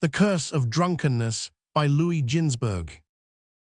The Curse of Drunkenness by Ginzberg.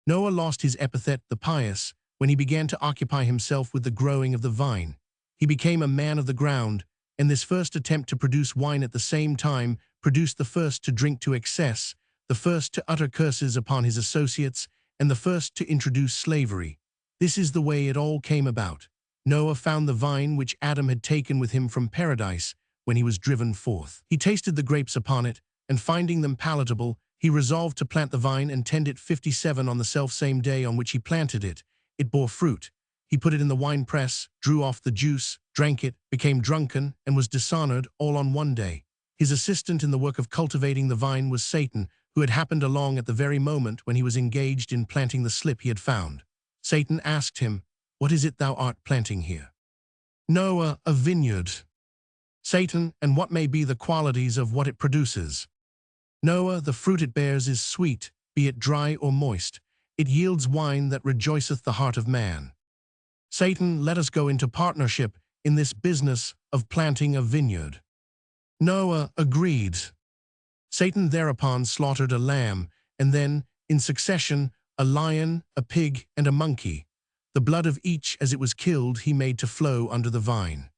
Noah lost his epithet, the pious, when he began to occupy himself with the growing of the vine. He became a man of the ground, and this first attempt to produce wine at the same time produced the first to drink to excess, the first to utter curses upon his associates, and the first to introduce slavery. This is the way it all came about. Noah found the vine which Adam had taken with him from paradise when he was driven forth. He tasted the grapes upon it, and finding them palatable, he resolved to plant the vine and tend it 57 on the self-same day on which he planted it. It bore fruit. He put it in the winepress, drew off the juice, drank it, became drunken, and was dishonored all on one day. His assistant in the work of cultivating the vine was Satan, who had happened along at the very moment when he was engaged in planting the slip he had found. Satan asked him, "What is it thou art planting here?" "Noah, a vineyard." Satan, "And what may be the qualities of what it produces?" "Noah, the fruit it bears is sweet, be it dry or moist. It yields wine that rejoiceth the heart of man." Satan, "Let us go into partnership in this business of planting a vineyard." Noah agreed. Satan thereupon slaughtered a lamb, and then, in succession, a lion, a pig, and a monkey. The blood of each as it was killed he made to flow under the vine.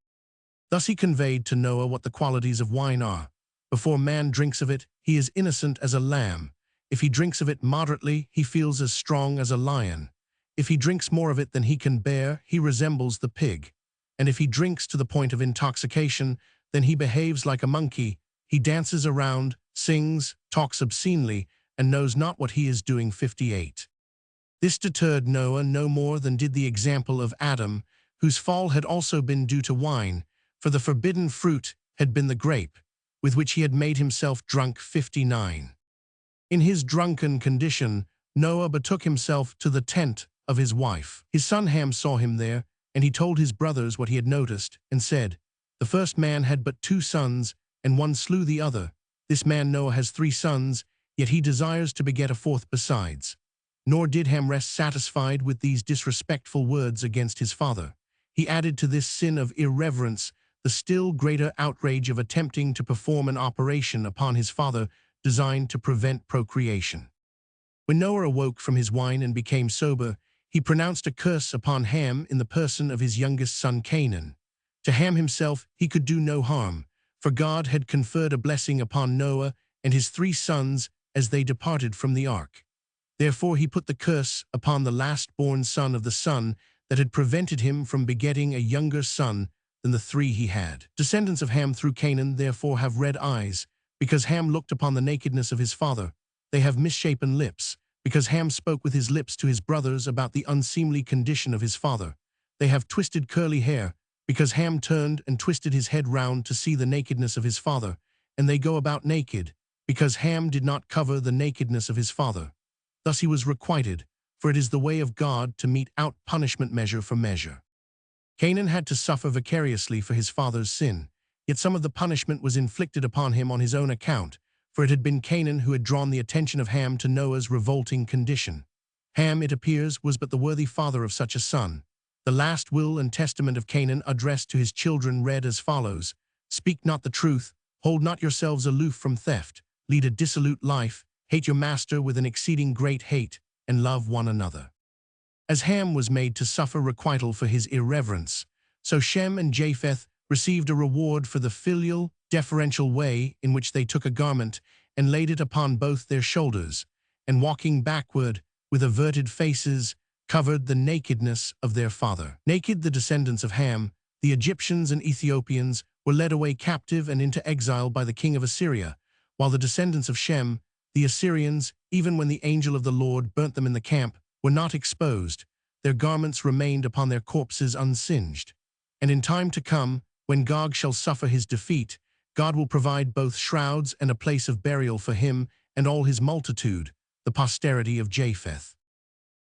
Thus he conveyed to Noah what the qualities of wine are. Before man drinks of it, he is innocent as a lamb. If he drinks of it moderately, he feels as strong as a lion. If he drinks more of it than he can bear, he resembles the pig. And if he drinks to the point of intoxication, then he behaves like a monkey. He dances around, sings, talks obscenely, and knows not what he is doing. 58. This deterred Noah no more than did the example of Adam, whose fall had also been due to wine, for the forbidden fruit had been the grape, with which he had made himself drunk. 59. In his drunken condition, Noah betook himself to the tent of his wife. His son Ham saw him there, and he told his brothers what he had noticed, and said, "The first man had but 2 sons, and one slew the other. This man Noah has 3 sons, yet he desires to beget a 4th besides." Nor did Ham rest satisfied with these disrespectful words against his father. He added to this sin of irreverence the still greater outrage of attempting to perform an operation upon his father designed to prevent procreation. When Noah awoke from his wine and became sober, he pronounced a curse upon Ham in the person of his youngest son Canaan. To Ham himself he could do no harm, for God had conferred a blessing upon Noah and his 3 sons as they departed from the ark. Therefore he put the curse upon the last-born son of the son that had prevented him from begetting a younger son than the 3 he had. Descendants of Ham through Canaan therefore have red eyes, because Ham looked upon the nakedness of his father. They have misshapen lips, because Ham spoke with his lips to his brothers about the unseemly condition of his father. They have twisted curly hair, because Ham turned and twisted his head round to see the nakedness of his father, and they go about naked, because Ham did not cover the nakedness of his father. Thus he was requited, for it is the way of God to mete out punishment measure for measure. Canaan had to suffer vicariously for his father's sin, yet some of the punishment was inflicted upon him on his own account, for it had been Canaan who had drawn the attention of Ham to Noah's revolting condition. Ham, it appears, was but the worthy father of such a son. The last will and testament of Canaan addressed to his children read as follows: "Speak not the truth, hold not yourselves aloof from theft, lead a dissolute life, hate your master with an exceeding great hate, and love one another." As Ham was made to suffer requital for his irreverence, so Shem and Japheth received a reward for the filial, deferential way in which they took a garment and laid it upon both their shoulders, and walking backward, with averted faces, covered the nakedness of their father. Naked the descendants of Ham, the Egyptians and Ethiopians, were led away captive and into exile by the king of Assyria, while the descendants of Shem, the Assyrians, even when the angel of the Lord burnt them in the camp, were not exposed. Their garments remained upon their corpses unsinged. And in time to come, when Gog shall suffer his defeat, God will provide both shrouds and a place of burial for him and all his multitude, the posterity of Japheth.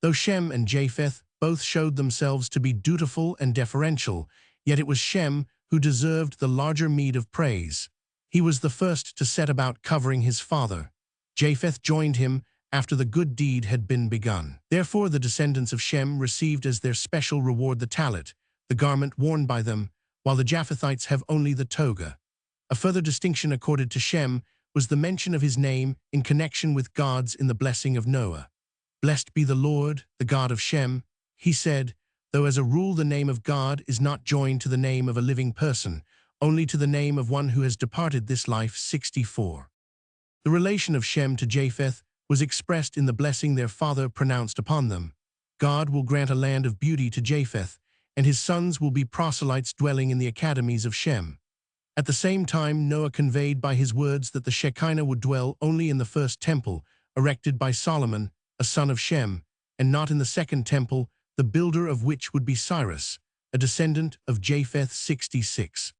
Though Shem and Japheth both showed themselves to be dutiful and deferential, yet it was Shem who deserved the larger meed of praise. He was the first to set about covering his father. Japheth joined him after the good deed had been begun. Therefore the descendants of Shem received as their special reward the talit, the garment worn by them, while the Japhethites have only the toga. A further distinction accorded to Shem was the mention of his name in connection with God's in the blessing of Noah. "Blessed be the Lord, the God of Shem," he said, though as a rule the name of God is not joined to the name of a living person, only to the name of one who has departed this life. 64. The relation of Shem to Japheth was expressed in the blessing their father pronounced upon them. God will grant a land of beauty to Japheth, and his sons will be proselytes dwelling in the academies of Shem. At the same time, Noah conveyed by his words that the Shekinah would dwell only in the first temple, erected by Solomon, a son of Shem, and not in the second temple, the builder of which would be Cyrus, a descendant of Japheth. 66.